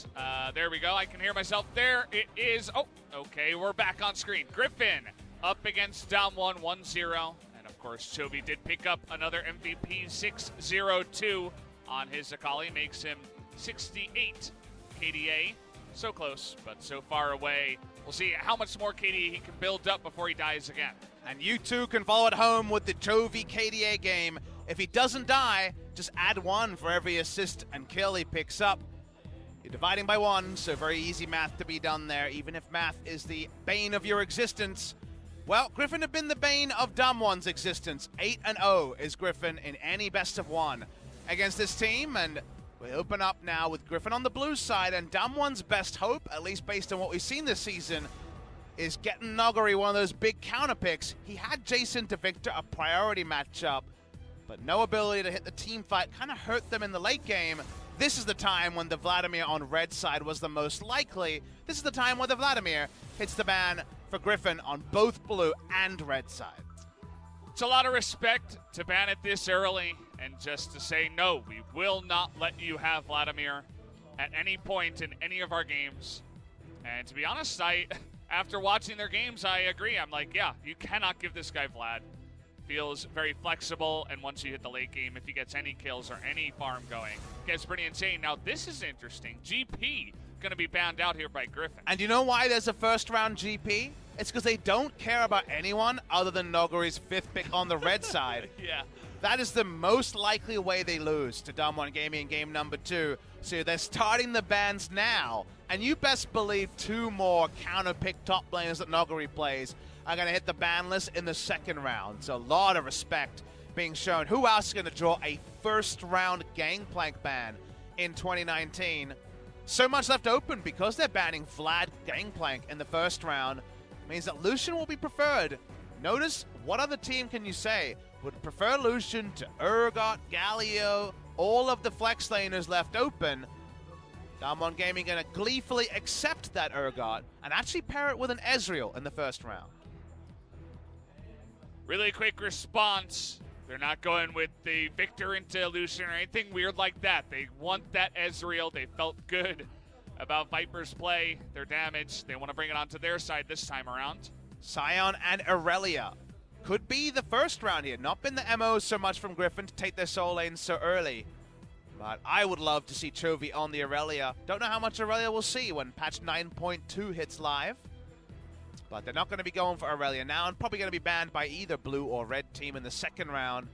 is. There we go. I can hear myself. There it is. Oh, okay. We're back on screen. Griffin up against DAMWON 1-0. And, of course, Chovy did pick up another MVP 6-0-2 on his Akali. Makes him 68 KDA. So close, but so far away. We'll see how much more KDA he can build up before he dies again. And you too can follow at home with the Chovy KDA game. If he doesn't die, just add 1 for every assist and kill he picks up. You're dividing by 1, so very easy math to be done there, even if math is the bane of your existence. Well, Griffin have been the bane of DAMWON's existence. 8-0 is Griffin in any best of 1 against this team, and we open up now with Griffin on the blue side, and DAMWON's best hope, at least based on what we've seen this season, is getting Noggery one of those big counter picks. He had Jason to Victor, a priority matchup, but no ability to hit the team fight. Kind of hurt them in the late game. This is the time when the Vladimir on red side was the most likely. This is the time where the Vladimir hits the ban for Griffin on both blue and red side. It's a lot of respect to ban it this early and just to say, no, we will not let you have Vladimir at any point in any of our games. And to be honest, after watching their games, I agree. I'm like, yeah, you cannot give this guy Vlad. Feels very flexible, and once you hit the late game, if he gets any kills or any farm going, gets pretty insane. Now, this is interesting. GP going to be banned out here by Griffin. And you know why there's a first-round GP? It's because they don't care about anyone other than Noggery's 5th pick on the red side. Yeah. That is the most likely way they lose to DAMWON Gaming in game number 2. So they're starting the bans now, and you best believe 2 more counter-pick top laners that Noggery plays are going to hit the ban list in the 2nd round. So a lot of respect being shown. Who else is going to draw a first-round Gangplank ban in 2019? So much left open because they're banning Vlad Gangplank in the 1st round. Means that Lucian will be preferred. Notice, what other team can you say would prefer Lucian to Urgot, Galio, all of the flex laners left open? DAMWON Gaming going to gleefully accept that Urgot and actually pair it with an Ezreal in the 1st round. Really quick response. They're not going with the Victor into Lucian or anything weird like that. They want that Ezreal. They felt good about Viper's play, their damage. They want to bring it onto their side this time around. Sion and Irelia could be the 1st round here. Not been the MO so much from Griffin to take their soul lane so early. But I would love to see Chovy on the Irelia. Don't know how much Irelia we'll see when patch 9.2 hits live. But they're not going to be going for Irelia now, and probably going to be banned by either blue or red team in the 2nd round.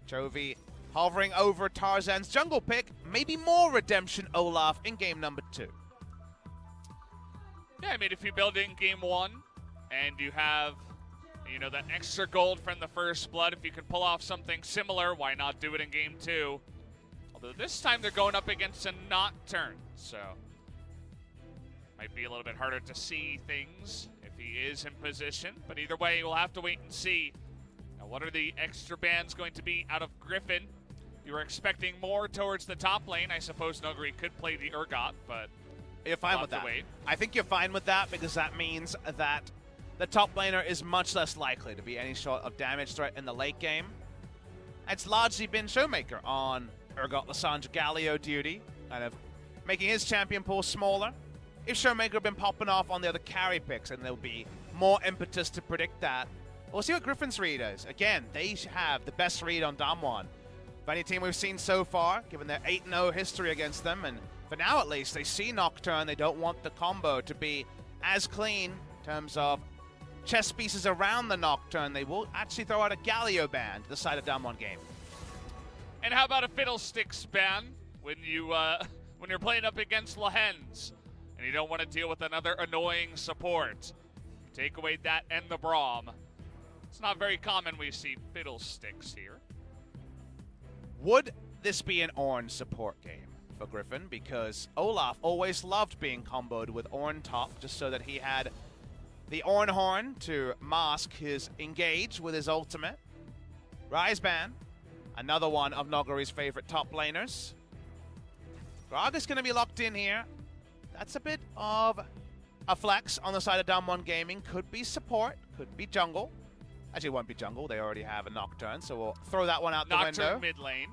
Chovy hovering over Tarzan's jungle pick. Maybe more redemption Olaf in game number 2. Yeah, I mean, if you build in game 1 and you have, you know, that extra gold from the first blood, if you can pull off something similar, why not do it in game 2? Although this time they're going up against a Nocturne, so might be a little bit harder to see things if he is in position. But either way, we'll have to wait and see. Now, what are the extra bans going to be out of Griffin? You were expecting more towards the top lane. I suppose Noggery could play the Urgot, but you're fine with that. I think you're fine with that because that means that the top laner is much less likely to be any sort of damage threat in the late game. It's largely been Showmaker on Urgot Lissandra Galio duty, kind of making his champion pool smaller. If Showmaker had been popping off on the other carry picks, and there'll be more impetus to predict that. We'll see what Griffin's read is. Again, they have the best read on DAMWON of any team we've seen so far, given their 8-0 history against them. And for now, at least, they see Nocturne. They don't want the combo to be as clean in terms of chess pieces around the Nocturne. They will actually throw out a Galio ban to the side of DAMWON game. And how about a Fiddlesticks ban when you're playing up against Lahens and you don't want to deal with another annoying support? Take away that and the Braum. It's not very common we see Fiddlesticks here. Would this be an Ornn support game for Griffin? Because Olaf always loved being comboed with Ornn top, just so that he had the Ornn horn to mask his engage with his ultimate. Rise ban, another one of Noggery's favorite top laners. Grog is going to be locked in here. That's a bit of a flex on the side of DAMWON Gaming. Could be support, could be jungle. Actually, it won't be jungle. They already have a Nocturne, so we'll throw that one out the window. Nocturne mid lane.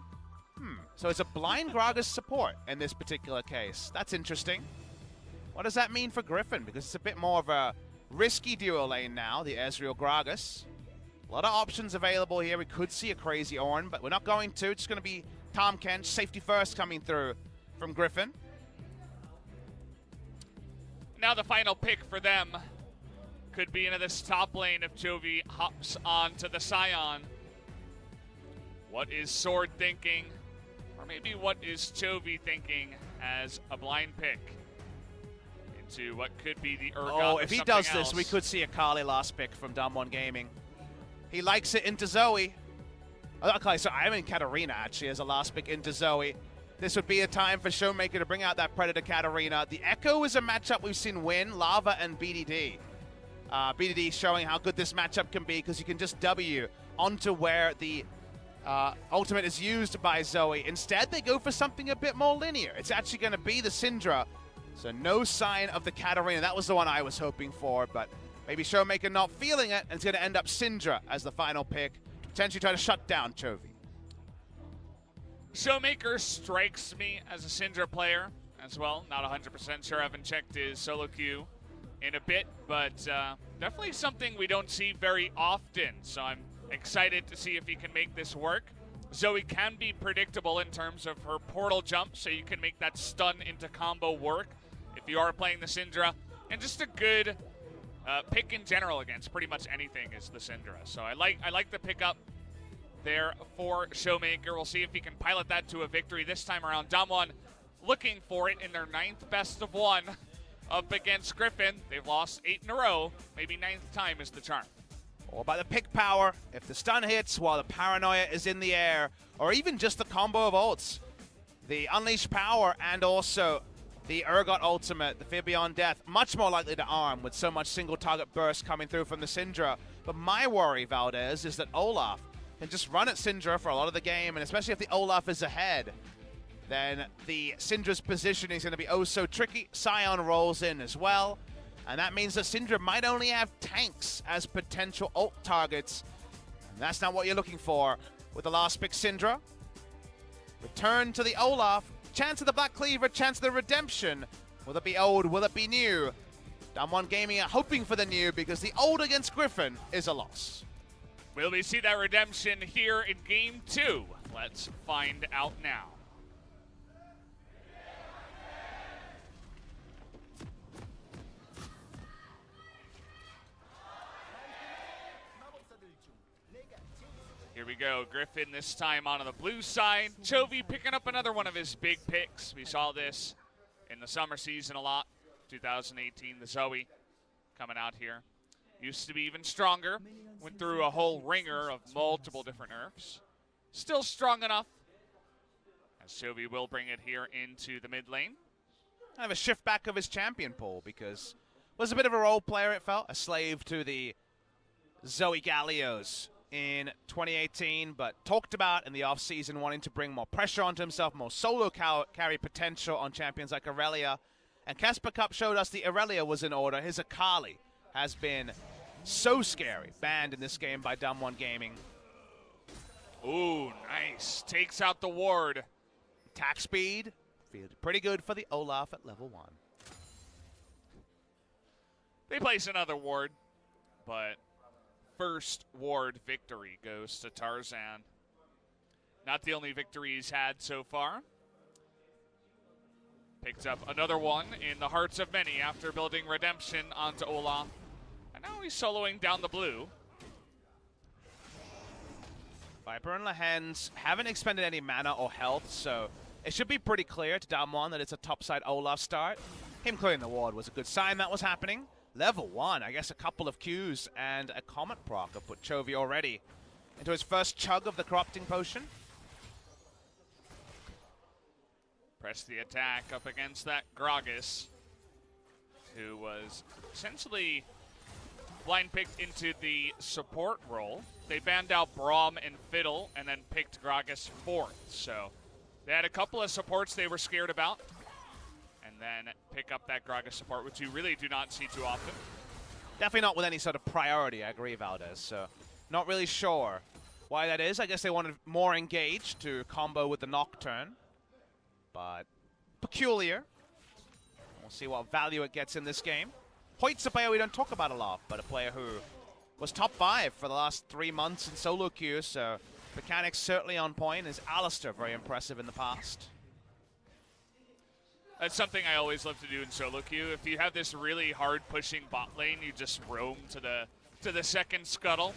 So it's a blind Gragas support in this particular case. That's interesting. What does that mean for Griffin? Because it's a bit more of a risky duo lane now, the Ezreal Gragas. A lot of options available here. We could see a crazy Ornn, but we're not going to. It's going to be Tom Kench, safety first, coming through from Griffin. Now the final pick for them could be into this top lane if Chovy hops onto the Scion. What is Sword thinking? Or maybe what is Chovy thinking as a blind pick into what could be the Urgot? Oh, if he does this, we could see a Kali last pick from DAMWON Gaming. He likes it into Zoe. Okay, so I mean Katarina actually as a last pick into Zoe. This would be a time for Showmaker to bring out that Predator Katarina. The Echo is a matchup we've seen win, Lava and BDD. BDD showing how good this matchup can be because you can just W onto where the ultimate is used by Zoe. Instead, they go for something a bit more linear. It's actually going to be the Syndra. So no sign of the Katarina. That was the one I was hoping for, but maybe Showmaker not feeling it, and it's going to end up Syndra as the final pick to potentially try to shut down Chovy. Showmaker strikes me as a Syndra player as well. Not 100% sure. I haven't checked his solo queue in a bit, but definitely something we don't see very often. So I'm excited to see if he can make this work. Zoe can be predictable in terms of her portal jump, so you can make that stun into combo work if you are playing the Syndra. And just a good pick in general against pretty much anything is the Syndra. So I like the pickup there for Showmaker. We'll see if he can pilot that to a victory this time around. DAMWON looking for it in their 9th best of 1 up against Griffin. They've lost 8 in a row. Maybe 9th time is the charm. Or by the pick power, if the stun hits while the paranoia is in the air, or even just the combo of ults. The Unleashed Power and also the Urgot ultimate, the Fear Beyond Death, much more likely to arm with so much single target burst coming through from the Syndra. But my worry, Valdez, is that Olaf can just run at Syndra for a lot of the game, and especially if the Olaf is ahead, then the Syndra's position is going to be oh so tricky. Scion rolls in as well. And that means that Syndra might only have tanks as potential ult targets. And that's not what you're looking for with the last pick Syndra. Return to the Olaf. Chance of the Black Cleaver, chance of the redemption. Will it be old? Will it be new? DAMWON Gaming are hoping for the new because the old against Griffin is a loss. Will we see that redemption here in Game 2? Let's find out now. Here we go, Griffin this time on the blue side. Chovy picking up another one of his big picks. We saw this in the summer season a lot. 2018, the Zoe coming out here. Used to be even stronger. Went through a whole ringer of multiple different nerfs. Still strong enough. As Chovy will bring it here into the mid lane. I have a shift back of his champion pool because was a bit of a role player, it felt. A slave to the Zoe Gallios in 2018, but talked about in the offseason wanting to bring more pressure onto himself, more solo carry potential on champions like Aurelia. And Casper Cup showed us the Aurelia was in order. His Akali has been so scary. Banned in this game by DAMWON Gaming. Ooh, nice. Takes out the ward. Attack speed, feels pretty good for the Olaf at level 1. They place another ward, but first ward victory goes to Tarzan. Not the only victory he's had so far. Picked up another one in the hearts of many after building redemption onto Olaf. And now he's soloing down the blue. Viper and Lehens haven't expended any mana or health, so it should be pretty clear to DAMWON that it's a topside Olaf start. Him clearing the ward was a good sign that was happening. Level 1, I guess a couple of Qs and a Comet proc have put Chovy already into his first chug of the Corrupting Potion. Press the attack up against that Gragas, who was essentially blind picked into the support role. They banned out Braum and Fiddle and then picked Gragas 4th. So they had a couple of supports they were scared about. And then pick up that Gragas support, which you really do not see too often. Definitely not with any sort of priority, I agree, Valdez. So not really sure Why that is, I guess they wanted more engaged to combo with the Nocturne. But peculiar. We'll see what value it gets in this game. Hoyt's a player we don't talk about a lot, but a player who was top 5 for the last 3 months in solo queue, so mechanics certainly on point. Is Alistair very impressive in the past? That's something I always love to do in solo queue. If you have this really hard pushing bot lane, you just roam to the second scuttle.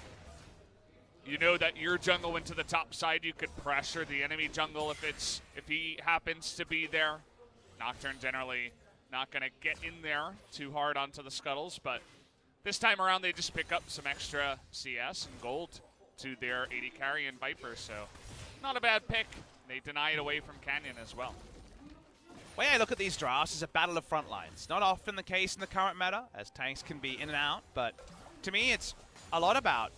You know that your jungle went to the top side. You could pressure the enemy jungle if he happens to be there. Nocturne generally not going to get in there too hard onto the scuttles, but this time around they just pick up some extra CS and gold to their AD carry and Viper, so not a bad pick. They deny it away from Canyon as well. The way I look at these drafts is a battle of front lines. Not often the case in the current meta, as tanks can be in and out, but to me it's a lot about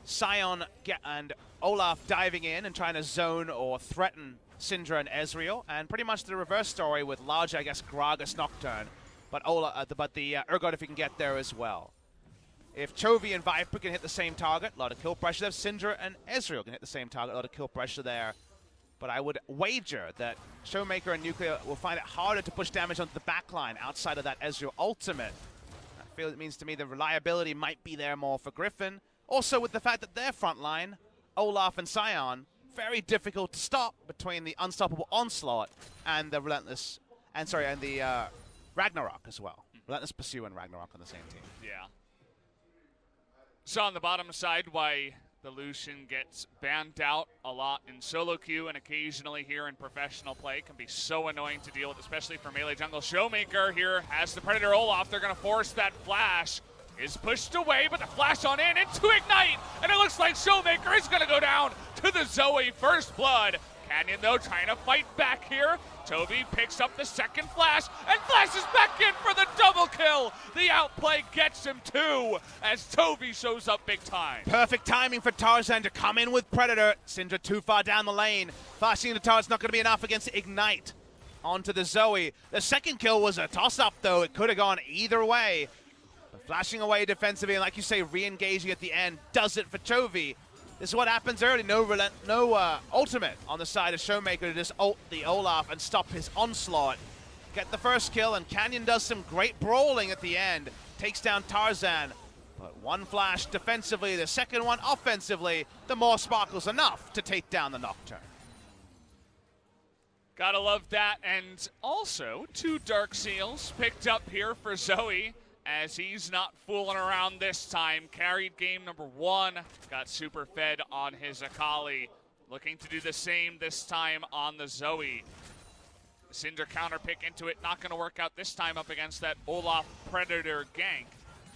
Sion and Olaf diving in and trying to zone or threaten Syndra and Ezreal, and pretty much the reverse story with large, I guess, Gragas Nocturne, but the Urgot if he can get there as well. If Chovy and Viper can hit the same target, a lot of kill pressure there. Syndra and Ezreal can hit the same target, a lot of kill pressure there. But I would wager that Showmaker and Nuclear will find it harder to push damage onto the backline outside of that Ezreal ultimate. I feel it means to me the reliability might be there more for Griffin. Also with the fact that their front line, Olaf and Sion, very difficult to stop between the unstoppable onslaught and the relentless, and the Ragnarok as well. Relentless Pursue and Ragnarok on the same team. Yeah. So on the bottom side, why the Lucian gets banned out a lot in solo queue and occasionally here in professional play can be so annoying to deal with, especially for melee jungle. Showmaker here has the Predator Olaf. They're going to force that flash. Is pushed away, but the flash on in into Ignite, and it looks like Showmaker is going to go down to the Zoe first blood. Canyon, though, trying to fight back here. Toby picks up the second flash and flashes back in for the double kill. The outplay gets him too as Toby shows up big time. Perfect timing for Tarzan to come in with Predator. Syndra too far down the lane. Flashing into Tarzan's not going to be enough against Ignite. Onto the Zoe. The second kill was a toss-up, though. It could have gone either way. But flashing away defensively and, like you say, re-engaging at the end does it for Chovy. This is what happens early. No ultimate on the side of Showmaker to just ult the Olaf and stop his onslaught. Get the first kill, and Canyon does some great brawling at the end. Takes down Tarzan. But one flash defensively, the second one offensively. The more sparkles enough to take down the Nocturne. Gotta love that. And also, 2 Dark Seals picked up here for Zoe, as he's not fooling around this time. Carried game number 1, got super fed on his Akali. Looking to do the same this time on the Zoe. Syndra counter pick into it, not gonna work out this time up against that Olaf Predator gank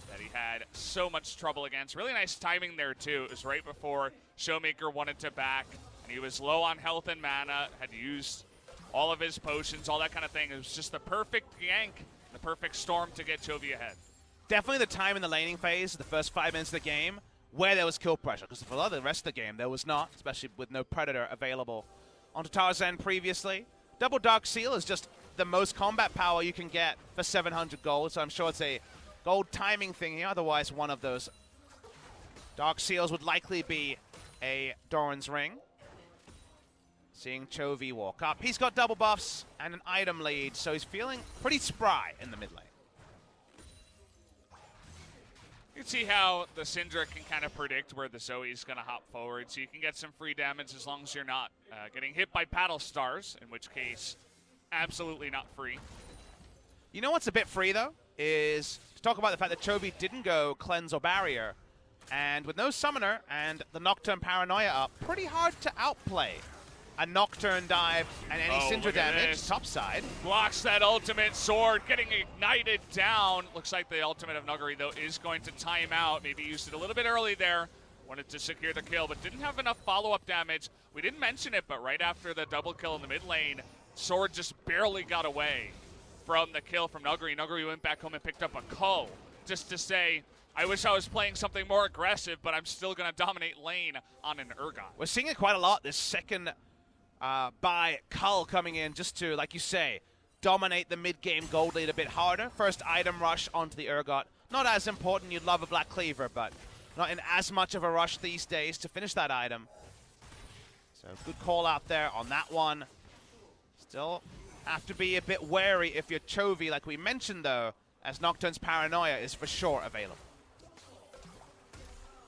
that he had so much trouble against. Really nice timing there too. It was right before Showmaker wanted to back, and he was low on health and mana, had used all of his potions, all that kind of thing. It was just the perfect gank, the perfect storm to get Chovy ahead. Definitely the time in the laning phase, the first 5 minutes of the game, where there was kill pressure, because for the rest of the game there was not, especially with no Predator available onto Tarzan previously. Double Dark Seal is just the most combat power you can get for 700 gold, so I'm sure it's a gold timing thing here. Otherwise, one of those Dark Seals would likely be a Doran's Ring. Seeing Chovy walk up. He's got double buffs and an item lead, so he's feeling pretty spry in the mid lane. You can see how the Syndra can kind of predict where the Zoe's going to hop forward, so you can get some free damage as long as you're not getting hit by paddle stars, in which case, absolutely not free. You know what's a bit free, though? Is to talk about the fact that Chovy didn't go Cleanse or Barrier, and with no Summoner and the Nocturne Paranoia up, pretty hard to outplay a Nocturne dive and any Syndra damage topside. Blocks that ultimate sword, getting ignited down. Looks like the ultimate of Nuggery, though, is going to time out. Maybe used it a little bit early there. Wanted to secure the kill, but didn't have enough follow-up damage. We didn't mention it, but right after the double kill in the mid lane, sword just barely got away from the kill from Nuggery. Nuggery went back home and picked up a Ko, just to say, I wish I was playing something more aggressive, but I'm still going to dominate lane on an Urgot. We're seeing it quite a lot this second by Cull coming in just to, like you say, dominate the mid-game gold lead a bit harder. First item rush onto the Urgot. Not as important. You'd love a Black Cleaver, but not in as much of a rush these days to finish that item. So good call out there on that one. Still have to be a bit wary if you're Chovy, like we mentioned though, as Nocturne's Paranoia is for sure available.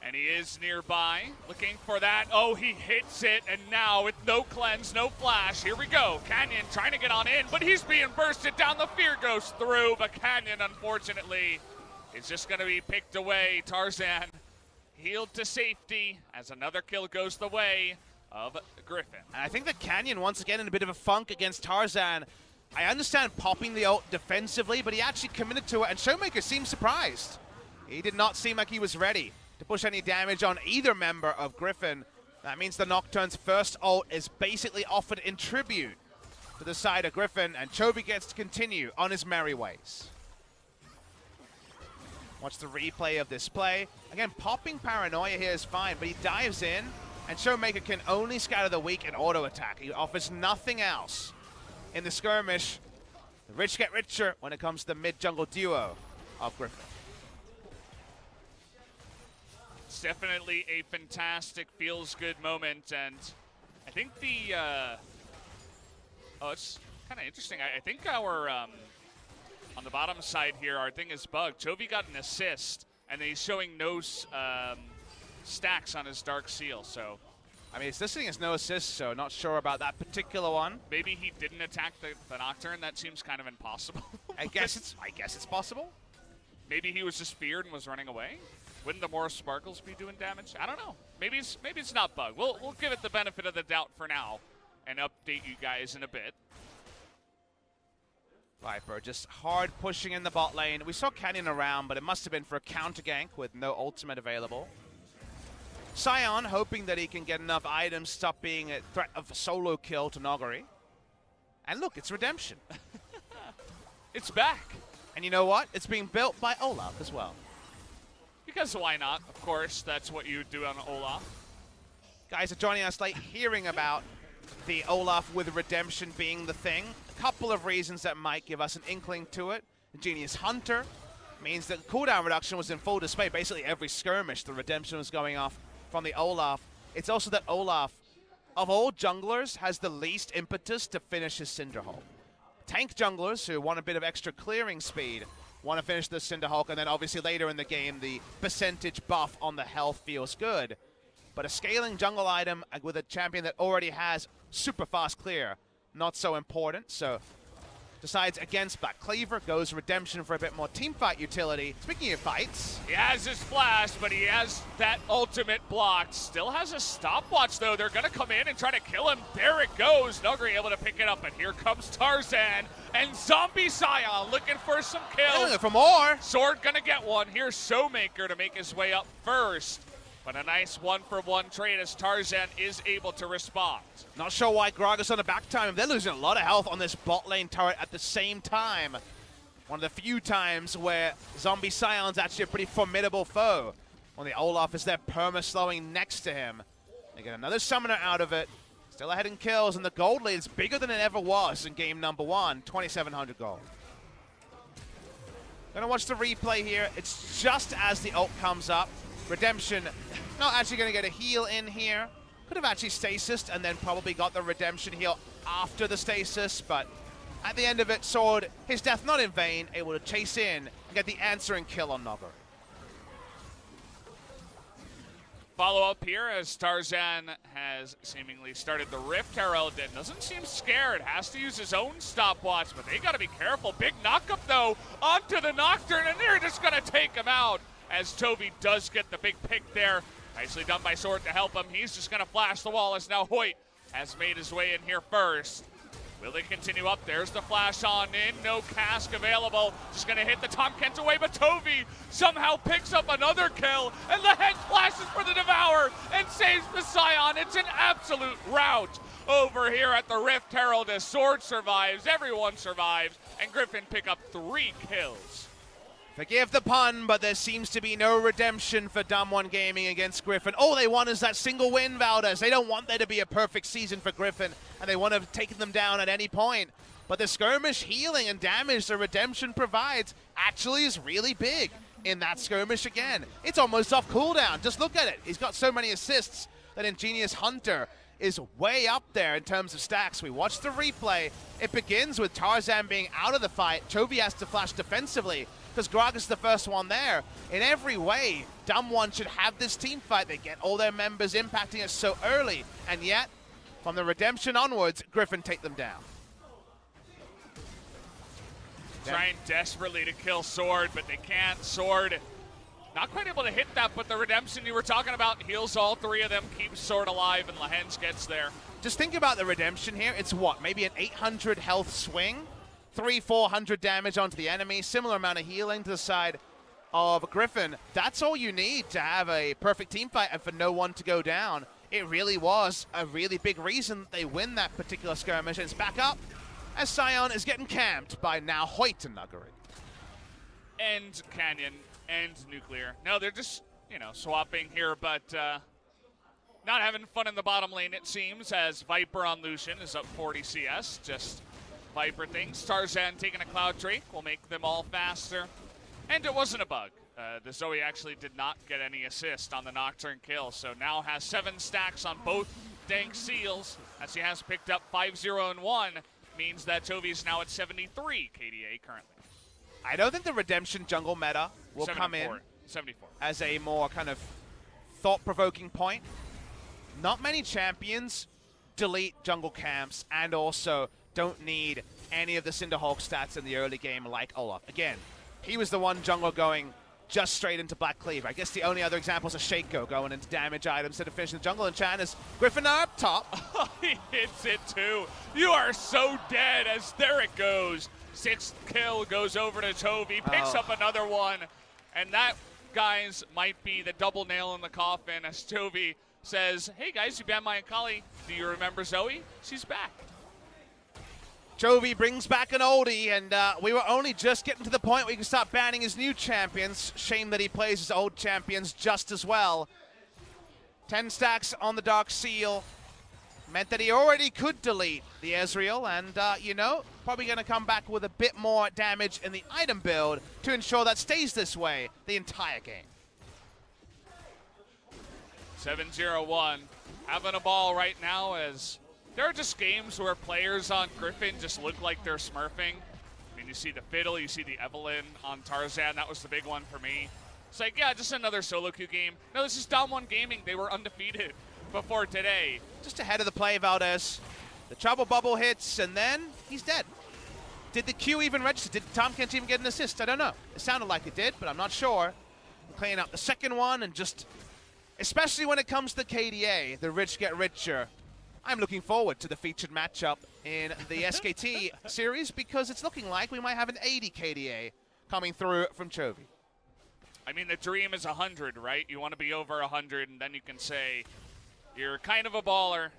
And he is nearby, looking for that. Oh, he hits it, and now with no cleanse, no flash, here we go. Canyon trying to get on in, but he's being bursted down. The fear goes through, but Canyon, unfortunately, is just going to be picked away. Tarzan healed to safety as another kill goes the way of Griffin. And I think that Canyon, once again, in a bit of a funk against Tarzan. I understand popping the ult defensively, but he actually committed to it, and Showmaker seemed surprised. He did not seem like he was ready to push any damage on either member of Griffin. That means the Nocturne's first ult is basically offered in tribute to the side of Griffin, and Chovy gets to continue on his merry ways. Watch the replay of this play. Again, popping Paranoia here is fine, but he dives in, and Showmaker can only scatter the weak and auto attack. He offers nothing else in the skirmish. The rich get richer when it comes to the mid-jungle duo of Griffin. It's definitely a fantastic, feels-good moment, and I think the, oh, it's kind of interesting. I think our, on the bottom side here, our thing is bugged. Chovy got an assist, and then he's showing no stacks on his Dark Seal, so. I mean, it's listing as no assist, so not sure about that particular one. Maybe he didn't attack the Nocturne. That seems kind of impossible. I guess it's possible. Maybe he was just feared and was running away. Wouldn't the more sparkles be doing damage? I don't know. Maybe it's not bug. We'll give it the benefit of the doubt for now and update you guys in a bit. Viper just hard pushing in the bot lane. We saw Canyon around, but it must have been for a counter gank with no ultimate available. Sion hoping that he can get enough items, stop being a threat of a solo kill to Nogari. And look, it's redemption. It's back. And you know what? It's being built by Olaf as well. Because why not? Of course, that's what you do on Olaf. Guys are joining us late, hearing about the Olaf with redemption being the thing. A couple of reasons that might give us an inkling to it. Genius Hunter means that cooldown reduction was in full display. Basically every skirmish, the redemption was going off from the Olaf. It's also that Olaf, of all junglers, has the least impetus to finish his Cinderhulk. Tank junglers who want a bit of extra clearing speed want to finish the Cinderhulk, and then obviously later in the game the percentage buff on the health feels good. But a scaling jungle item with a champion that already has super fast clear, not so important. So decides against Black Cleaver, goes redemption for a bit more teamfight utility. Speaking of fights, he has his flash, but he has that ultimate blocked. Still has a stopwatch though. They're gonna come in and try to kill him. There it goes. Nogari able to pick it up, and here comes Tarzan and Zombie Sion looking for some kills. For more. Sword gonna get one. Here's Showmaker to make his way up first. But a nice one-for-one trade as Tarzan is able to respond. Not sure why Gragas on the back time. They're losing a lot of health on this bot lane turret at the same time. One of the few times where Zombie Sion's actually a pretty formidable foe. When the Olaf is there perma-slowing next to him. They get another summoner out of it. Still ahead in kills, and the gold lead is bigger than it ever was in game number 1. 2,700 gold. Gonna watch the replay here. It's just as the ult comes up. Redemption not actually going to get a heal in here. Could have actually stasis and then probably got the redemption heal after the stasis, but at the end of it, Sword, his death not in vain, able to chase in and get the answering kill on Nogger. Follow up here as Tarzan has seemingly started the Rift Herald and doesn't seem scared. Has to use his own stopwatch, but they got to be careful. Big knockup though onto the Nocturne, and they're just going to take him out as Chovy does get the big pick there. Nicely done by Sword to help him. He's just going to flash the wall as now Hoyt has made his way in here first. Will they continue up? There's the flash on in. No cask available. Just going to hit the Tom Kent away, but Chovy somehow picks up another kill, and the head flashes for the Devour and saves the Sion. It's an absolute rout over here at the Rift Herald as Sword survives, everyone survives, and Griffin pick up 3 kills. Forgive the pun, but there seems to be no redemption for DAMWON Gaming against Griffin. All they want is that single win, Valdez. They don't want there to be a perfect season for Griffin, and they want to take them down at any point. But the skirmish healing and damage the redemption provides actually is really big in that skirmish again. It's almost off cooldown. Just look at it. He's got so many assists that Ingenious Hunter is way up there in terms of stacks. We watched the replay. It begins with Tarzan being out of the fight. Chovy has to flash defensively because Gragas is the first one there. In every way, DAMWON should have this team fight. They get all their members impacting it so early, and yet, from the redemption onwards, Griffin take them down. Trying desperately to kill Sword, but they can't. Sword not quite able to hit that, but the redemption you were talking about heals all three of them, keeps Sword alive, and Lahens gets there. Just think about the redemption here. It's what, maybe an 800 health swing? 300-400 damage onto the enemy, similar amount of healing to the side of Griffin. That's all you need to have a perfect team fight and for no one to go down. It really was a really big reason that they win that particular skirmish. And it's back up as Sion is getting camped by now Hoyt and Nuggery. And Canyon and Nuclear. No, they're just, you know, swapping here, but not having fun in the bottom lane, it seems, as Viper on Lucian is up 40 CS. Just Viper things. Tarzan taking a Cloud Drake will make them all faster. And it wasn't a bug. The Zoe actually did not get any assist on the Nocturne kill, so now has 7 stacks on both Dank Seals, as he has picked up 5-0 and 1, means that Chovy is now at 73 KDA currently. I don't think the redemption jungle meta will come in 74 as a more kind of thought-provoking point. Not many champions delete jungle camps and also don't need any of the Cinderhulk stats in the early game like Olaf. Again, he was the one jungle going just straight into Black Cleaver. I guess the only other example is a Shaco going into damage items instead of finishing the jungle, and Chan is Griffin up top. He hits it too. You are so dead as there it goes. 6th kill goes over to Chovy, picks up another one, and that, guys, might be the double nail in the coffin as Chovy says, hey guys, you banned my Akali. Do you remember Zoe? She's back. Chovy brings back an oldie, and we were only just getting to the point where we can start banning his new champions. Shame that he plays his old champions just as well. 10 stacks on the Dark Seal meant that he already could delete the Ezreal, and, you know, probably going to come back with a bit more damage in the item build to ensure that stays this way the entire game. 7-0-1, having a ball right now as there are just games where players on Griffin just look like they're smurfing. I mean, you see the Fiddle, you see the Evelyn on Tarzan. That was the big one for me. It's like, yeah, just another solo queue game. No, this is DAMWON Gaming. They were undefeated before today. Just ahead of the play, Valdez. The trouble bubble hits, and then he's dead. Did the Q even register? Did Tom Kent even get an assist? I don't know. It sounded like it did, but I'm not sure. Cleaning up the second one, and just, especially when it comes to KDA, the rich get richer. I'm looking forward to the featured matchup in the SKT series because it's looking like we might have an 80 KDA coming through from Chovy. I mean, the dream is 100, right? You want to be over 100, and then you can say you're kind of a baller.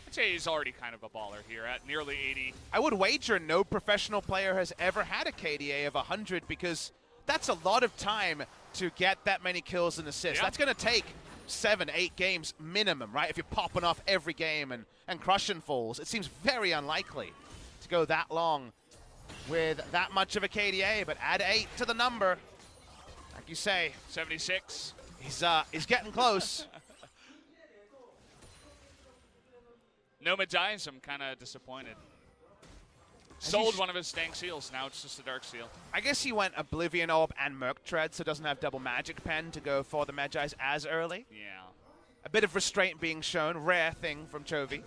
I'd say he's already kind of a baller here at nearly 80. I would wager no professional player has ever had a KDA of 100 because that's a lot of time to get that many kills and assists. Yep. That's going to take 7-8 games minimum, right? If you're popping off every game and crushing falls, it seems very unlikely to go that long with that much of a KDA, but add 8 to the number. Like you say, 76. He's getting close. No Majais, I'm kind of disappointed. Sold one of his Stank Seals, now it's just a Dark Seal. I guess he went Oblivion Orb and Merc Tread, so doesn't have double Magic Pen to go for the Magi's as early. Yeah. A bit of restraint being shown, rare thing from Chovy.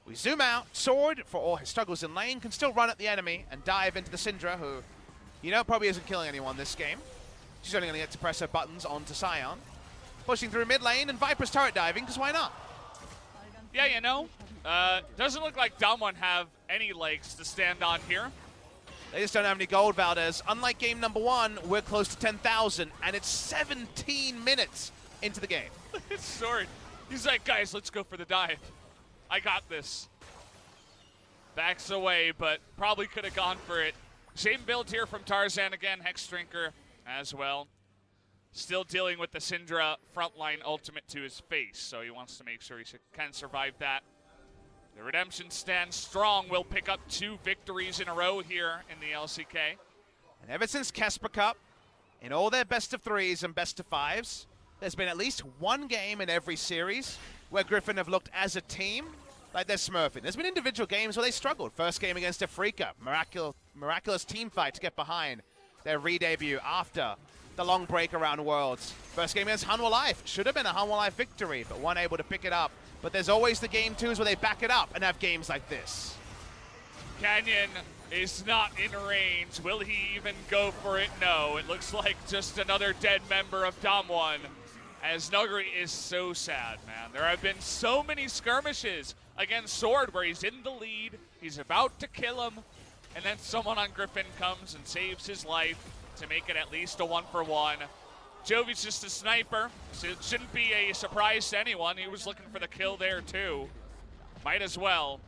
We zoom out. Sword, for all his struggles in lane, can still run at the enemy and dive into the Syndra, who, you know, probably isn't killing anyone this game. She's only going to get to press her buttons onto Sion. Pushing through mid lane, and Viper's turret diving, because why not? Yeah, you know, doesn't look like DAMWON have any legs to stand on here. They just don't have any gold, Valdez. Unlike game number 1, we're close to 10,000, and it's 17 minutes into the game. It's Sword. He's like, guys, let's go for the dive. I got this. Backs away, but probably could have gone for it. Same build here from Tarzan again, Hex Drinker as well. Still dealing with the Syndra frontline ultimate to his face, so he wants to make sure he can survive that. The Redemption stands strong. Will pick up 2 victories in a row here in the LCK. And ever since Casper Cup, in all their best of 3s and best of 5s, there's been at least one game in every series where Griffin have looked as a team like they're smurfing. There's been individual games where they struggled. First game against FLICKR, miraculous team fight to get behind their re-debut after the long break around Worlds. First game against Hanwha Life. Should have been a Hanwha Life victory, but one able to pick it up. But there's always the game twos where they back it up and have games like this. Canyon is not in range. Will he even go for it? No. It looks like just another dead member of DAMWON. As Nuguri is so sad, man. There have been so many skirmishes against Sword where he's in the lead, he's about to kill him, and then someone on Griffin comes and saves his life to make it at least a 1-for-1. Jovi's just a sniper, so it shouldn't be a surprise to anyone. He was looking for the kill there too. Might as well.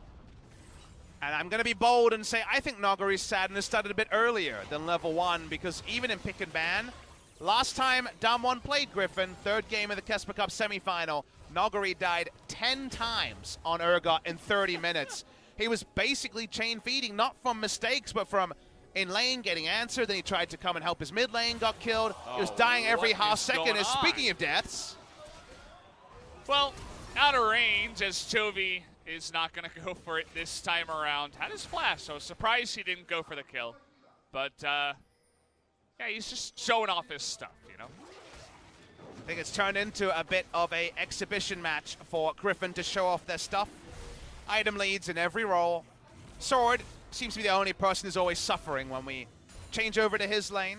And I'm going to be bold and say I think Nuguri's sadness started a bit earlier than level 1, because even in pick and ban, last time DAMWON played Griffin, third game of the Kesper Cup semifinal, Nuguri died 10 times on Urgot in 30 minutes. He was basically chain feeding, not from mistakes, but from in lane getting answered. Then he tried to come and help his mid lane, got killed. He was dying every half second. And speaking of deaths, well, out of range, as Jovi is not going to go for it this time around. Had his flash, so surprised he didn't go for the kill. But, yeah, he's just showing off his stuff, you know? I think it's turned into a bit of a exhibition match for Griffin to show off their stuff. Item leads in every role. Sword seems to be the only person who's always suffering when we change over to his lane.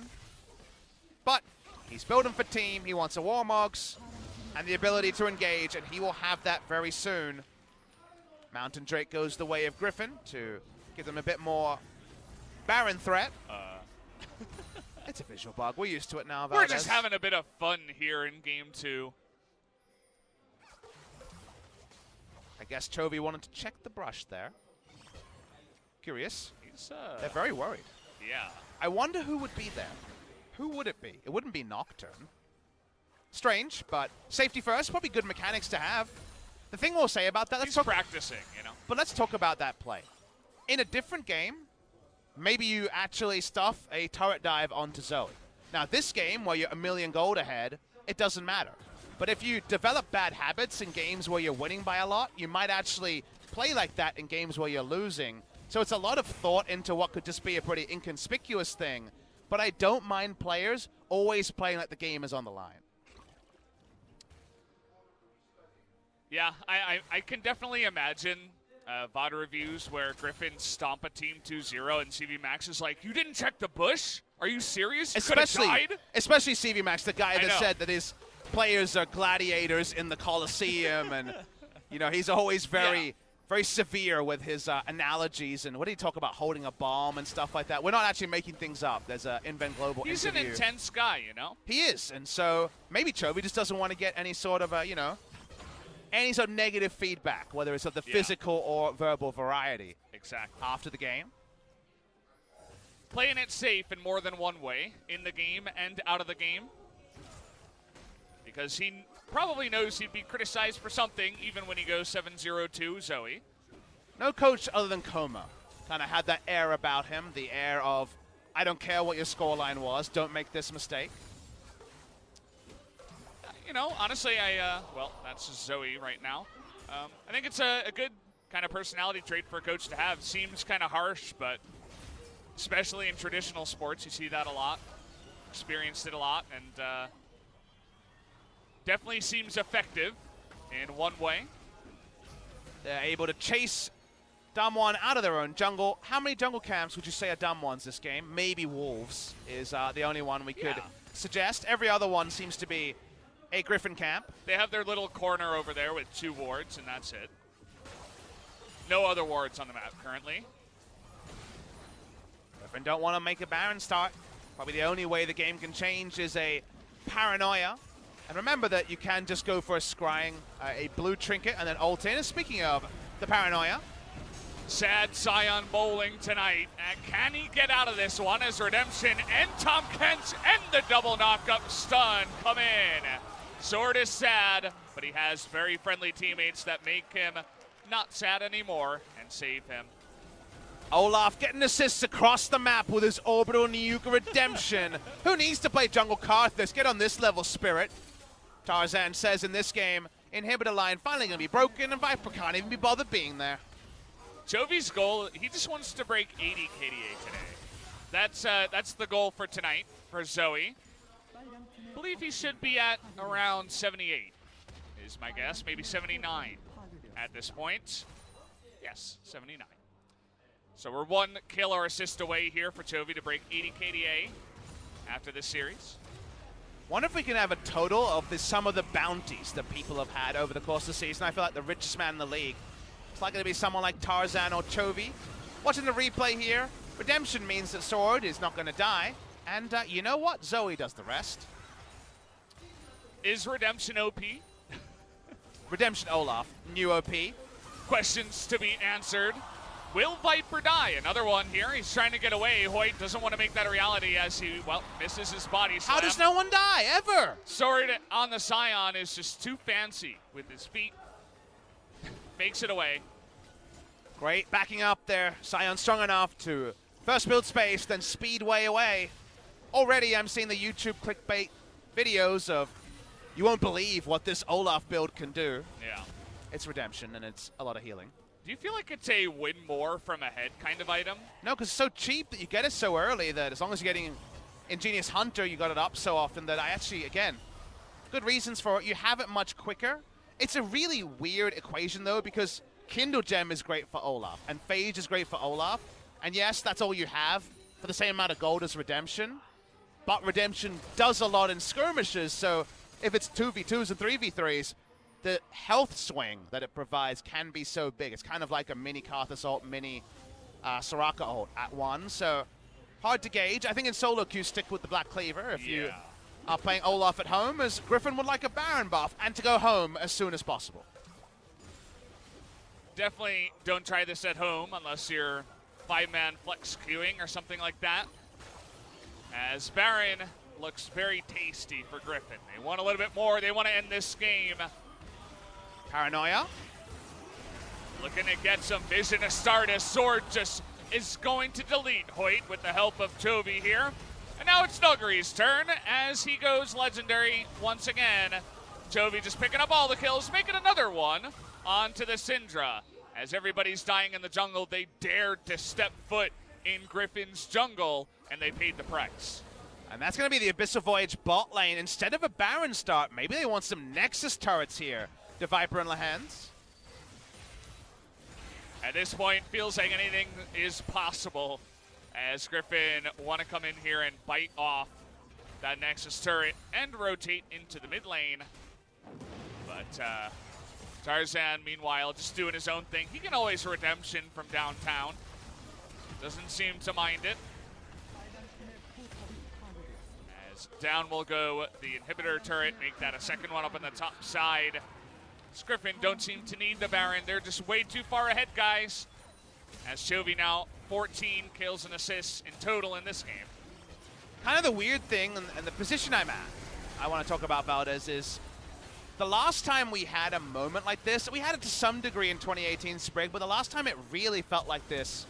But he's building for team. He wants a Warmogs and the ability to engage, and he will have that very soon. Mountain Drake goes the way of Griffin to give them a bit more Baron threat. It's a visual bug. We're used to it now, Valdez. We're just having a bit of fun here in game 2. I guess Chovy wanted to check the brush there. Curious. They're very worried. Yeah. I wonder who would be there. Who would it be? It wouldn't be Nocturne. Strange, but safety first. Probably good mechanics to have. The thing we'll say about that, He's practicing, you know. But let's talk about that play. In a different game, maybe you actually stuff a turret dive onto Zoe. Now, this game, where you're a million gold ahead, it doesn't matter. But if you develop bad habits in games where you're winning by a lot, you might actually play like that in games where you're losing. So it's a lot of thought into what could just be a pretty inconspicuous thing. But I don't mind players always playing like the game is on the line. Yeah, I can definitely imagine VOD reviews where Griffin stomp a team 2-0 and CV Max is like, you didn't check the bush? Are you serious? You especially CV Max, the guy that said that his players are gladiators in the Coliseum, and you know, he's always very severe with his analogies. And what did he talk about, holding a bomb and stuff like that? We're not actually making things up. There's an Invent Global He's interview. An intense guy, you know? He is, and so maybe Chovy just doesn't want to get any sort of, you know, any sort of negative feedback, whether it's of the physical or verbal variety. Exactly. After the game. Playing it safe in more than one way, in the game and out of the game. Because he probably knows he'd be criticized for something, even when he goes 7-0-2 Zoe. No coach other than Koma kind of had that air about him, the air of, I don't care what your scoreline was, don't make this mistake. You know, honestly, well, that's Zoe right now. I think it's a good kind of personality trait for a coach to have. Seems kind of harsh, but especially in traditional sports, you see that a lot. Experienced it a lot, and definitely seems effective in one way. They're able to chase DAMWON out of their own jungle. How many jungle camps would you say are DAMWON's this game? Maybe Wolves is the only one we could suggest. Every other one seems to be a Griffin camp. They have their little corner over there with 2 wards, and that's it. No other wards on the map currently. Griffin don't want to make a Baron start. Probably the only way the game can change is a paranoia. And remember that you can just go for a scrying, a blue trinket, and then ult in. And speaking of the paranoia, sad Scion bowling tonight. And can he get out of this one as Redemption and Tom Kent and the double knock-up stun come in? Sword is sad, but he has very friendly teammates that make him not sad anymore and save him. Olaf getting assists across the map with his orbital Nuke Redemption. Who needs to play jungle Karthus? Get on this level, Spirit. Tarzan says in this game, inhibitor line finally going to be broken, and Viper can't even be bothered being there. Jovi's goal, he just wants to break 80 KDA today. That's the goal for tonight for Zoe. I believe he should be at around 78, is my guess. Maybe 79 at this point. Yes, 79. So we're 1 kill or assist away here for Jovi to break 80 KDA after this series. Wonder if we can have a total of some of the bounties that people have had over the course of the season. I feel like the richest man in the league. It's likely to be someone like Tarzan or Chovy. Watching the replay here, redemption means that Sword is not going to die. And you know what? Zoe does the rest. Is Redemption OP? Redemption Olaf, new OP. Questions to be answered. Will Viper die? Another one here. He's trying to get away. Hoyt doesn't want to make that a reality as he, well, misses his body slam. How does no one die, ever? Sword on the Scion is just too fancy with his feet. Makes it away. Great, backing up there. Scion strong enough to first build space, then speed way away. Already I'm seeing the YouTube clickbait videos of, you won't believe what this Olaf build can do. Yeah. It's redemption, and it's a lot of healing. Do you feel like it's a win more from ahead kind of item? No, because it's so cheap that you get it so early that as long as you're getting Ingenious Hunter, you got it up so often that I actually, again, good reasons for it. You have it much quicker. It's a really weird equation, though, because Kindle Gem is great for Olaf, and Phage is great for Olaf. And yes, that's all you have for the same amount of gold as Redemption. But Redemption does a lot in skirmishes, so if it's 2v2s and 3v3s, the health swing that it provides can be so big. It's kind of like a mini Karthus ult, mini Soraka ult at one. So hard to gauge. I think in solo queue, stick with the Black Cleaver if you are playing Olaf at home, as Griffin would like a Baron buff and to go home as soon as possible. Definitely don't try this at home unless you're 5-man flex queuing or something like that. As Baron looks very tasty for Griffin. They want a little bit more. They want to end this game. Paranoia. Looking to get some vision to start as Sword just is going to delete Hoyt with the help of Chovy here. And now it's Nuggery's turn as he goes legendary once again. Chovy just picking up all the kills, making another one onto the Syndra. As everybody's dying in the jungle, they dared to step foot in Griffin's jungle, and they paid the price. And that's going to be the Abyssal Voyage bot lane. Instead of a Baron start, maybe they want some Nexus turrets here to Viper and Lehans. At this point, feels like anything is possible as Griffin want to come in here and bite off that Nexus turret and rotate into the mid lane. But Tarzan, meanwhile, just doing his own thing. He can always redemption from downtown. Doesn't seem to mind it. As down will go the inhibitor turret, make that a second one up on the top side. Griffin don't seem to need the Baron. They're just way too far ahead, guys. As Chovy now 14 kills and assists in total in this game. Kind of the weird thing, and the position I'm at, I want to talk about Valdez, is the last time we had a moment like this, we had it to some degree in 2018 Sprig, but the last time it really felt like this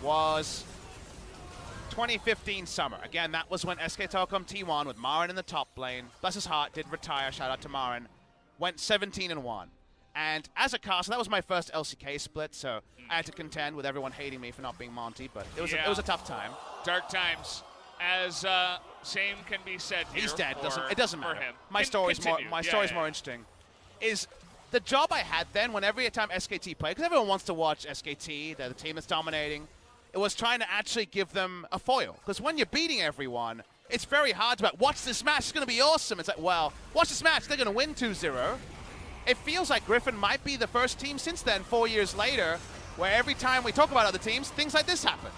was 2015 summer. Again, that was when SK Telecom T1 with Marin in the top lane. Bless his heart, did retire, shout out to Marin. Went 17-1. And as a caster, that was my first LCK split, so I had to contend with everyone hating me for not being Monty, but it was, it was a tough time. Dark times. As same can be said here. He's dead. It doesn't matter. Him. My story's more interesting. Is the job I had then, when every time SKT played, because everyone wants to watch SKT, they're the team that's dominating, it was trying to actually give them a foil. Because when you're beating everyone, it's very hard to be like, watch this match, it's going to be awesome. It's like, well, watch this match, they're going to win 2-0. It feels like Griffin might be the first team since then, 4 years later, where every time we talk about other teams, things like this happen.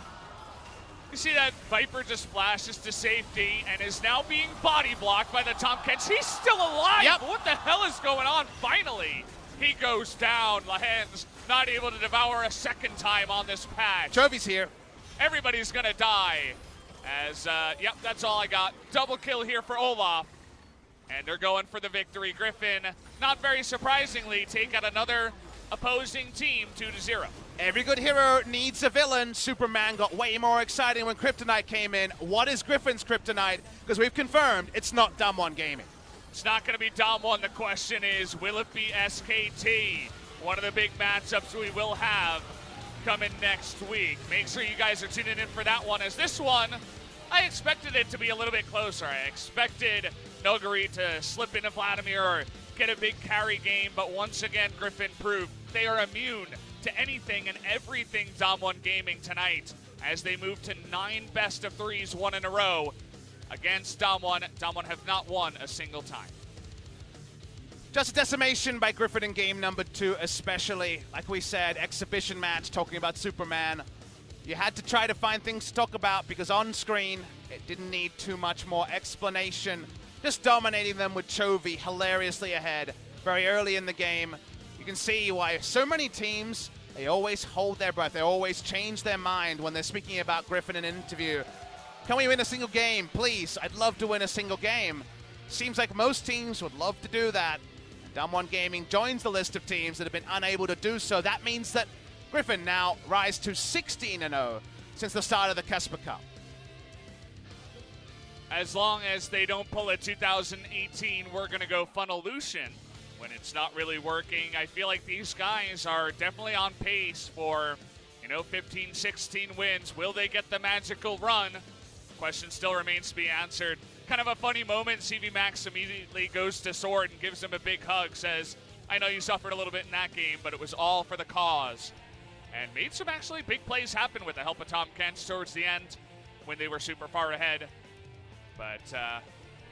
You see that Viper just flashes to safety and is now being body blocked by the Tom Kench. He's still alive. Yep. What the hell is going on? Finally, he goes down. Lehans not able to devour a second time on this patch. Chovy's here. Everybody's going to die. As, yep, that's all I got. Double kill here for Olaf. And they're going for the victory. Griffin, not very surprisingly, take out another opposing team 2-0. Every good hero needs a villain. Superman got way more exciting when Kryptonite came in. What is Griffin's Kryptonite? Because we've confirmed it's not DAMWON Gaming. It's not going to be DAMWON. The question is, will it be SKT? One of the big matchups we will have coming next week. Make sure you guys are tuning in for that one, as this one, I expected it to be a little bit closer. I expected Nogari to slip into Vladimir or get a big carry game, but once again, Griffin proved they are immune to anything and everything DAMWON Gaming tonight as they move to 9 best-of-3s, 1 in a row against DAMWON. DAMWON have not won a single time. Just a decimation by Griffin in game number 2, especially. Like we said, exhibition match, talking about Superman. You had to try to find things to talk about because on screen, it didn't need too much more explanation. Just dominating them with Chovy hilariously ahead very early in the game. You can see why so many teams, they always hold their breath. They always change their mind when they're speaking about Griffin in an interview. Can we win a single game? Please, I'd love to win a single game. Seems like most teams would love to do that. DAMWON Gaming joins the list of teams that have been unable to do so. That means that Griffin now rise to 16-0 since the start of the Casper Cup. As long as they don't pull a 2018, we're going to go Funnolution when it's not really working. I feel like these guys are definitely on pace for, 15, 16 wins. Will they get the magical run? Question still remains to be answered. Kind of a funny moment. CV Max immediately goes to Sword and gives him a big hug, says, I know you suffered a little bit in that game, but it was all for the cause. And made some actually big plays happen with the help of Tom Kent towards the end when they were super far ahead. But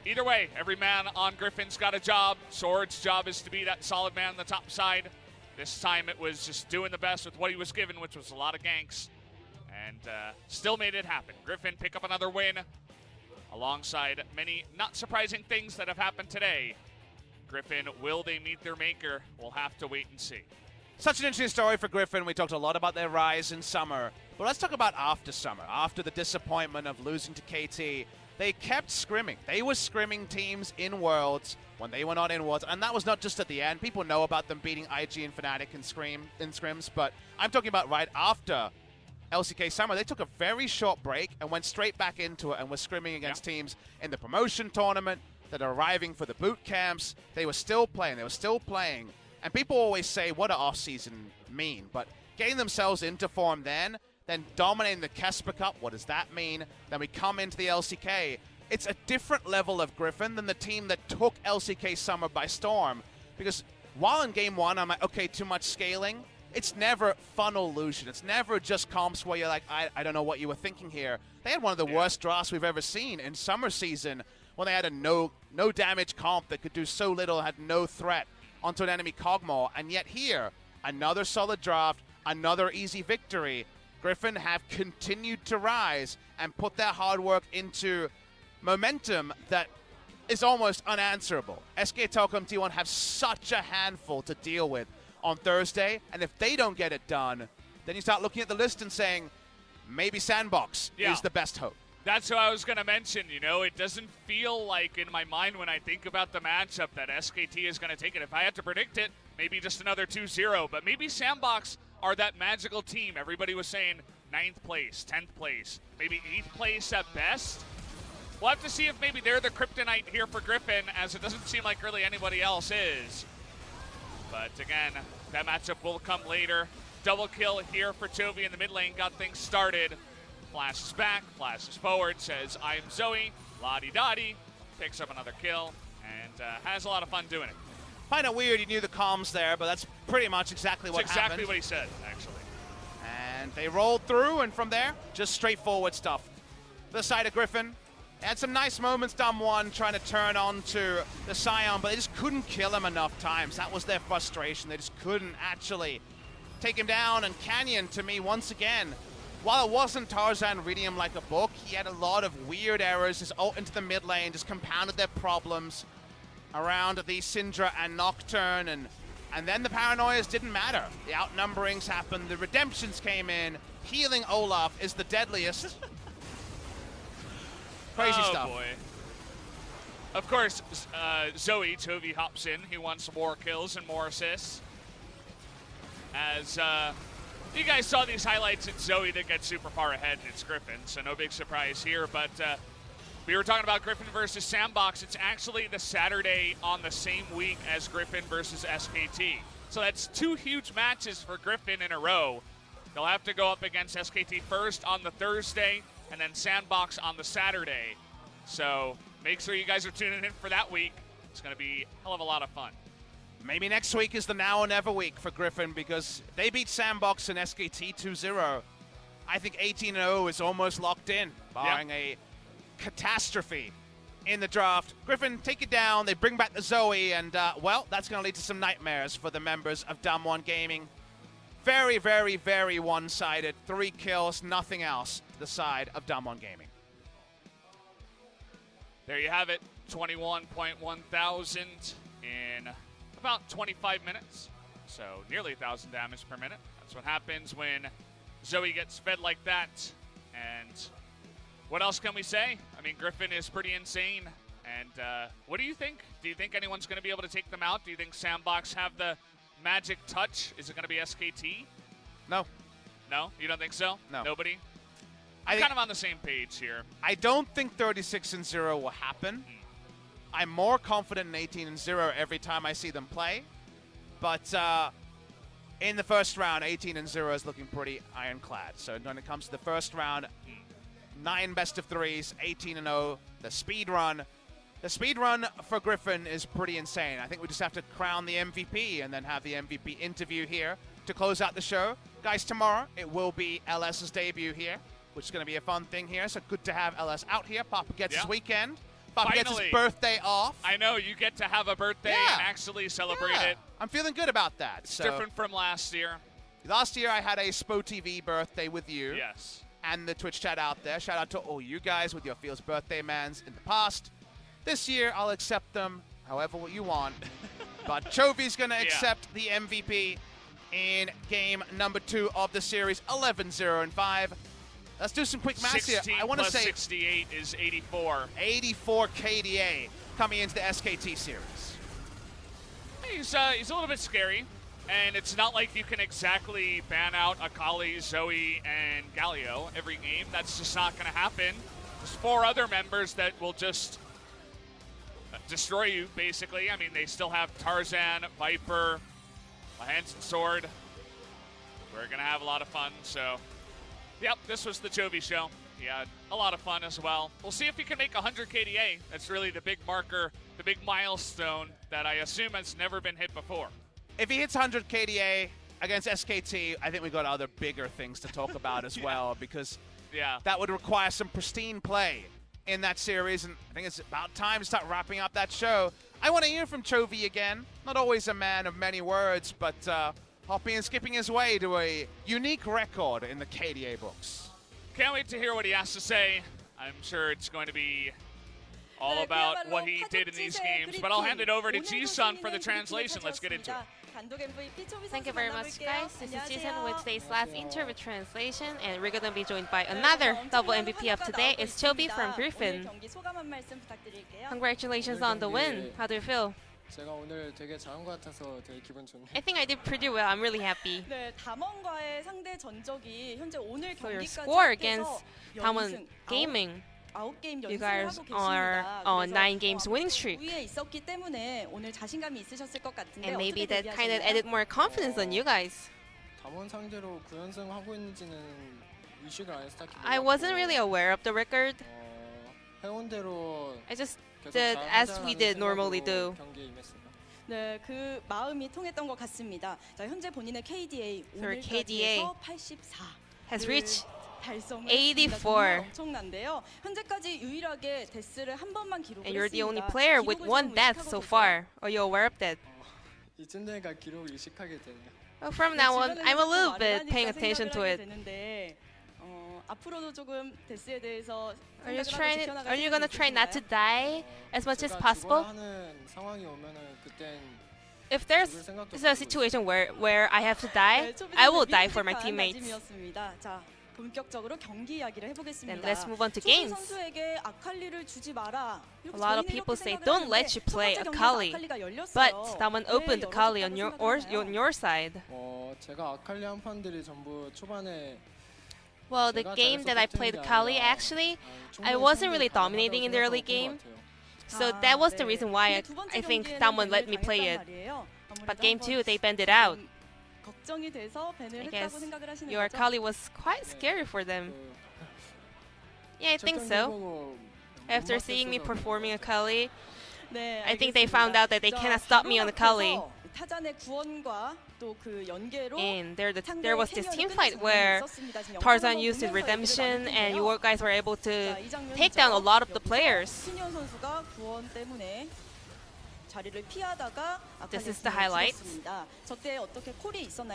either way, every man on Griffin's got a job. Sword's job is to be that solid man on the top side. This time it was just doing the best with what he was given, which was a lot of ganks. And still made it happen. Griffin pick up another win alongside many not surprising things that have happened today. Griffin, will they meet their maker? We'll have to wait and see. Such an interesting story for Griffin. We talked a lot about their rise in summer. But let's talk about after summer. After the disappointment of losing to KT, they kept scrimming. They were scrimming teams in Worlds when they were not in Worlds. And that was not just at the end. People know about them beating IG and Fnatic in scrims. But I'm talking about right after LCK Summer. They took a very short break and went straight back into it and were scrimming against teams in the promotion tournament that are arriving for the boot camps. They were still playing. They were still playing. And people always say, what does off-season mean? But getting themselves into form then dominating the Casper Cup, what does that mean? Then we come into the LCK. It's a different level of Griffin than the team that took LCK Summer by storm. Because while in game 1, I'm like, okay, too much scaling. It's never Funnolution. It's never just comps where you're like, I don't know what you were thinking here. They had one of the worst drafts we've ever seen in summer season when they had a no damage comp that could do so little, had no threat onto an enemy Kog'Maw. And yet here, another solid draft, another easy victory. Griffin have continued to rise and put their hard work into momentum that is almost unanswerable. SK Telecom T1 have such a handful to deal with on Thursday, and if they don't get it done, then you start looking at the list and saying, maybe Sandbox is the best hope. That's what I was going to mention. It doesn't feel like in my mind when I think about the matchup that SKT is going to take it. If I had to predict it, maybe just another 2-0, but maybe Sandbox are that magical team. Everybody was saying 9th place, 10th place, maybe 8th place at best. We'll have to see if maybe they're the kryptonite here for Griffin, as it doesn't seem like really anybody else is. But again, that matchup will come later. Double kill here for Chovy in the mid lane, got things started. Flashes back, flashes forward, says, I'm Zoe, la-di-da-di, picks up another kill, and has a lot of fun doing it. Find it weird you knew the comms there, but that's pretty much exactly what happened. Exactly what he said, actually. And they rolled through, and from there, just straightforward stuff. The side of Griffin had some nice moments, DAMWON trying to turn on to the Scion, but they just couldn't kill him enough times. That was their frustration. They just couldn't actually take him down. And Canyon, to me, once again, while it wasn't Tarzan reading him like a book, he had a lot of weird errors. His ult into the mid lane just compounded their problems around the Syndra and Nocturne. And then the paranoias didn't matter. The outnumberings happened. The redemptions came in. Healing Olaf is the deadliest. Crazy stuff. Boy. Of course, Zoe, Chovy hops in. He wants more kills and more assists. As you guys saw these highlights, it's Zoe that gets super far ahead. It's Griffin, so no big surprise here. But We were talking about Griffin versus Sandbox. It's actually the Saturday on the same week as Griffin versus SKT. So that's 2 huge matches for Griffin in a row. They'll have to go up against SKT first on the Thursday and then Sandbox on the Saturday. So make sure you guys are tuning in for that week. It's going to be a hell of a lot of fun. Maybe next week is the now or never week for Griffin because they beat Sandbox and SKT 2-0. I think 18-0 is almost locked in, barring a catastrophe in the draft. Griffin take it down, they bring back the Zoe, and well, that's going to lead to some nightmares for the members of DAMWON Gaming. Very, very, very one-sided. 3 kills, nothing else to the side of DWG Gaming. There you have it, 21.1 thousand in about 25 minutes. So nearly 1,000 damage per minute. That's what happens when Zoe gets fed like that. And what else can we say? I mean, Griffin is pretty insane. And what do you think? Do you think anyone's going to be able to take them out? Do you think Sandbox have the magic touch? Is it going to be SKT? No. No? You don't think so? No. Nobody? I'm kind of on the same page here. I don't think 36-0 will happen. I'm more confident in 18-0 every time I see them play. But in the first round, 18-0 is looking pretty ironclad. So when it comes to the first round, 9 best-of-3s, 18-0, the speed run. The speed run for Griffin is pretty insane. I think we just have to crown the MVP and then have the MVP interview here to close out the show. Guys, tomorrow it will be LS's debut here, which is going to be a fun thing here. So good to have LS out here. Papa gets his weekend. Papa gets his birthday off. I know, you get to have a birthday and actually celebrate it. I'm feeling good about that. It's different from last year. Last year I had a Spo TV birthday with you. Yes. And the Twitch chat out there. Shout out to all you guys with your Fields birthday mans in the past. This year I'll accept them however what you want. But Chovy's going to accept the MVP in game number 2 of the series, 11-0-5. Let's do some quick maths here. I want to say 68 is 84. 84 KDA coming into the SKT series. He's a little bit scary, and it's not like you can exactly ban out Akali, Zoe, and Galio every game. That's just not going to happen. There's 4 other members that will just destroy you, basically. I mean, they still have Tarzan, Viper, a Hansen Sword. We're going to have a lot of fun, so... Yep, this was the Chovy show. He had a lot of fun as well. We'll see if he can make 100 KDA. That's really the big marker, the big milestone that I assume has never been hit before. If he hits 100 KDA against SKT, I think we've got other bigger things to talk about as well, because that would require some pristine play in that series, and I think it's about time to start wrapping up that show. I want to hear from Chovy again. Not always a man of many words, but hopping and skipping his way to a unique record in the KDA books. Can't wait to hear what he has to say. I'm sure it's going to be all about what he did in these games, but I'll hand it over to Ji-sun for the translation. Let's get into it. Thank you very much, guys. This is Ji-sun with today's last interview translation, and we're going to be joined by another double MVP of today. It's Chovy from Griffin. Congratulations on the win. How do you feel? 제가 오늘 되게 잘한 것 같아서 되게 기분 좋네요. I think I did pretty well. I'm really happy. 네, 담원과의 상대 전적이 현재 오늘 So your 경기까지 score against DAMWON Gaming, 9게임 you 연승을 guys 하고 are 계십니다. on 9 games winning streak. 위에 있었기 때문에 오늘 자신감이 있으셨을 것 같은데 And maybe 어떻게 that kind of 대비하시나요? added more confidence on you guys. 담원 상대로 9연승 하고 있는지는 의식을 안 해서 딱히 I wasn't really aware of the record. 해온대로 I just did as we did normally do. 경기에 임했습니다. 네, 그 마음이 통했던 것 같습니다. 자, 현재 본인의 KDA 오늘까지 해서 84 has reached 달성을 84. 엄청난데요. 현재까지 유일하게 데스를 한 번만 기록을 And you're the only 했습니다. player with 기록을 one 좀 death 의식하고 so 계세요? far. Are you aware of that? 이쯤 되니까 기록을 의식하게 되네요. Well, from now on, I'm a little bit paying attention to it. 앞으로도 조금 데스에 대해서 Are you gonna try not to die as much as possible? 하는 상황이 오면은 그땐 If there's a situation where I have to die, I will die for my teammates. 자, 본격적으로 경기 이야기를 해보겠습니다. Then let's move on to games. 선수에게 아칼리를 주지 마라. A lot of people say don't let you play Akali, but someone opened Akali on your side. 제가 아칼리 한 판들이 전부 초반에 Well, the game that I played Kali, actually, I wasn't really dominating in the early game. So that was the reason why I think DAMWON let me play it. But game 2, they banned it out. I guess your Kali was quite scary for them. Yeah, I think so. After seeing me performing a Kali, I think they found out that they cannot stop me on the Kali. And there was this team fight where Tarzan used his redemption and you guys were able to take down a lot of the players. This is the highlights.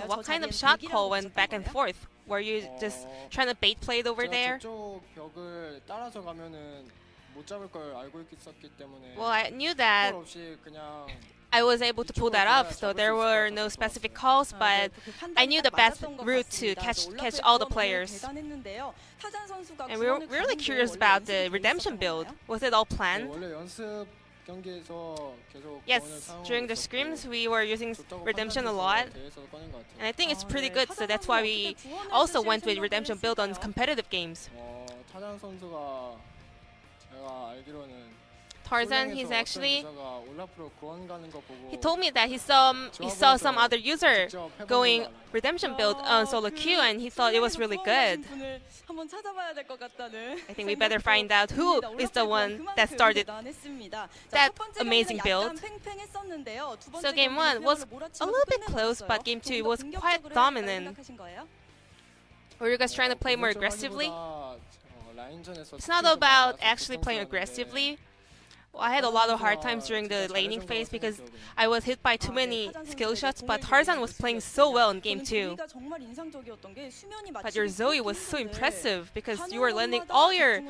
What kind of shot call went back and forth? Were you just trying to bait play it over there? Well, I knew that I was able to pull that off, so there were no specific calls, but I knew the best route to catch all the players. And we were really curious about the redemption build. Was it all planned? Yes, during the scrims we were using redemption a lot, and I think it's pretty good, so that's why we also went with redemption build on competitive games. Tarzan, he told me that he saw some other user going redemption build on solo queue and he thought it was really good. I think we better find out who is the one that started that amazing build. So game 1 was a little bit close, but game 2 was quite dominant. Were you guys trying to play more aggressively? It's not about actually playing aggressively. Well, I had a lot of hard times during the laning phase because I was hit by too many skill shots, but Tarzan was playing so well in game 2. But your Zoe was so impressive because you were landing all your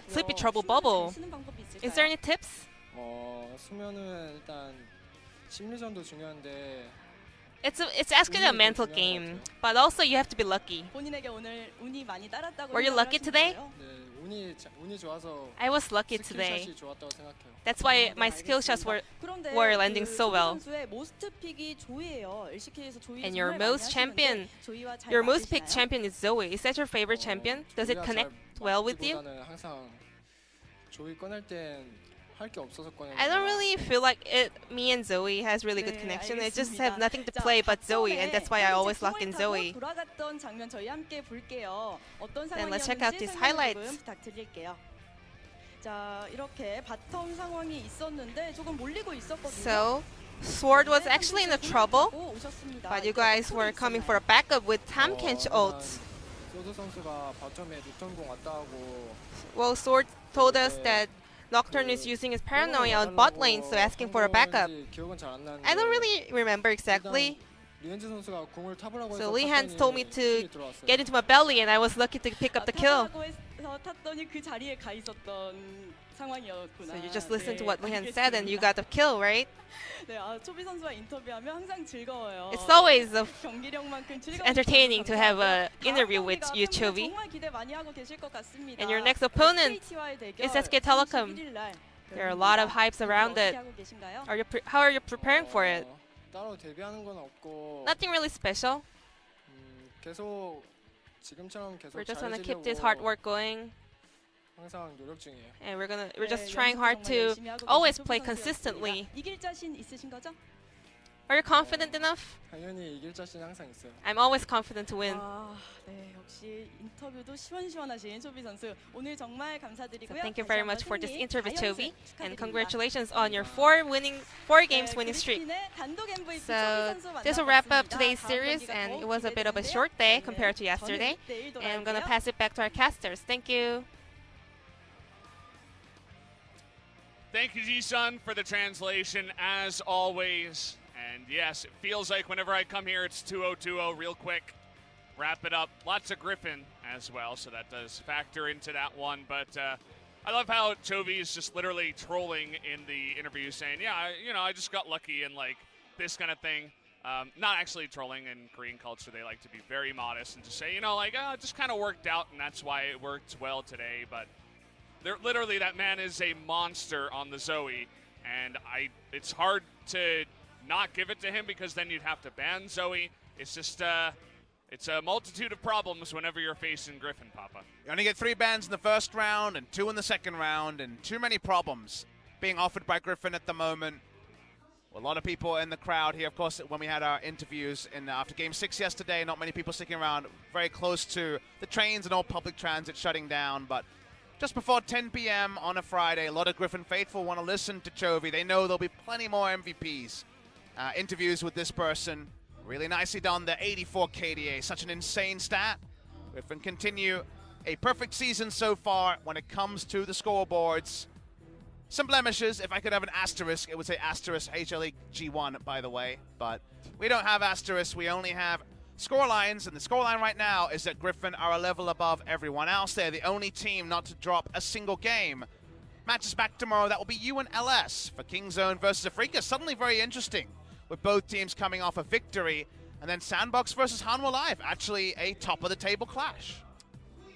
Sleepy Trouble bubble. Is there any tips? It's actually a mental game, but also you have to be lucky. Were you lucky today? I was lucky today. That's why my skill shots were landing so well. And your most picked champion is Zoe. Is that your favorite champion? Does it connect well with you? I don't really feel like me and Zoe has really good connection. I just have nothing to play but Zoe, and that's why I always lock in Zoe. Then let's check out these highlights. So, Sword was actually in the trouble, but you guys were coming for a backup with Tamkench ult. Well, Sword told us that Nocturne is using his paranoia on bot lane, so asking for a backup. I don't really remember exactly. So Lee Hans told me to get into my belly, and I was lucky to pick up the kill. So you just listened to what Lee Hans said, and you got the kill, right? It's always entertaining to have an interview with you, Chovy. And your next opponent is SK Telecom. There are a lot of hypes around it. How are you preparing for it? Nothing really special. We're just gonna keep this hard work going. And we're just trying hard to always play consistently. Are you confident enough? I'm always confident to win. So thank you very much for this interview, Chovy, and congratulations on your 4 games winning streak. So this will wrap up today's series, and it was a bit of a short day compared to yesterday. And I'm gonna pass it back to our casters. Thank you. Thank you, Ji-sun, for the translation, as always. And yes, it feels like whenever I come here, it's 2-0-2-0 real quick. Wrap it up. Lots of Griffin as well, so that does factor into that one. But I love how Chovy is just literally trolling in the interview, saying, yeah, I just got lucky and like this kind of thing. Not actually trolling. In Korean culture, they like to be very modest and just say, it just kind of worked out, and that's why it worked well today. But literally, that man is a monster on the Zoe, and it's hard to not give it to him because then you'd have to ban Zoe. It's just, It's a multitude of problems whenever you're facing Griffin, Papa. You only get 3 bans in the first round and 2 in the second round, and too many problems being offered by Griffin at the moment. A lot of people in the crowd here, of course, when we had our interviews after Game 6 yesterday, not many people sticking around, very close to the trains and all public transit shutting down. But just before 10 p.m. on a Friday, a lot of Griffin faithful want to listen to Chovy. They know there'll be plenty more MVPs. Interviews with this person. Really nicely done, the 84 KDA, such an insane stat. Griffin continue a perfect season so far when it comes to the scoreboards. Some blemishes, if I could have an asterisk, it would say asterisk HLE G1, by the way. But we don't have asterisks, we only have score lines, and the scoreline right now is that Griffin are a level above everyone else. They're the only team not to drop a single game. Matches back tomorrow, that will be you and LS for Kingzone versus FLICKR. Suddenly very interesting, with both teams coming off a victory. And then Sandbox versus Hanwha Live, actually a top-of-the-table clash.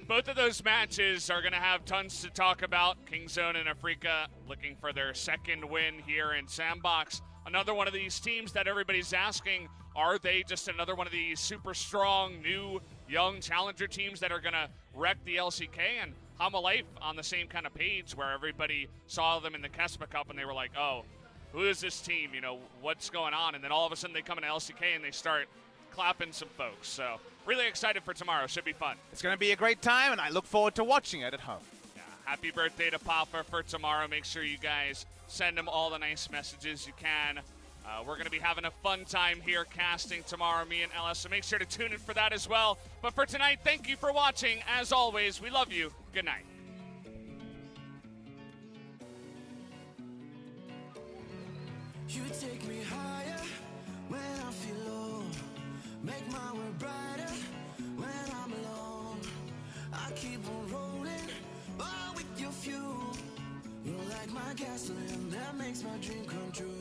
Both of those matches are going to have tons to talk about. Kingzone and FLICKR looking for their second win here in Sandbox. Another one of these teams that everybody's asking, are they just another one of these super strong, new, young challenger teams that are going to wreck the LCK? And Hanwha Life on the same kind of page where everybody saw them in the Kespa Cup and they were like, oh, who is this team? You know, what's going on? And then all of a sudden they come into LCK and they start clapping some folks. So really excited for tomorrow. Should be fun. It's going to be a great time, and I look forward to watching it at home. Yeah, happy birthday to Papa for tomorrow. Make sure you guys send him all the nice messages you can. We're going to be having a fun time here casting tomorrow, me and Ella, so make sure to tune in for that as well. But for tonight, thank you for watching. As always, we love you. Good night. You take me higher when I feel low. Make my world brighter when I'm alone. I keep on rolling, all with your fuel. You're like my gasoline that makes my dream come true.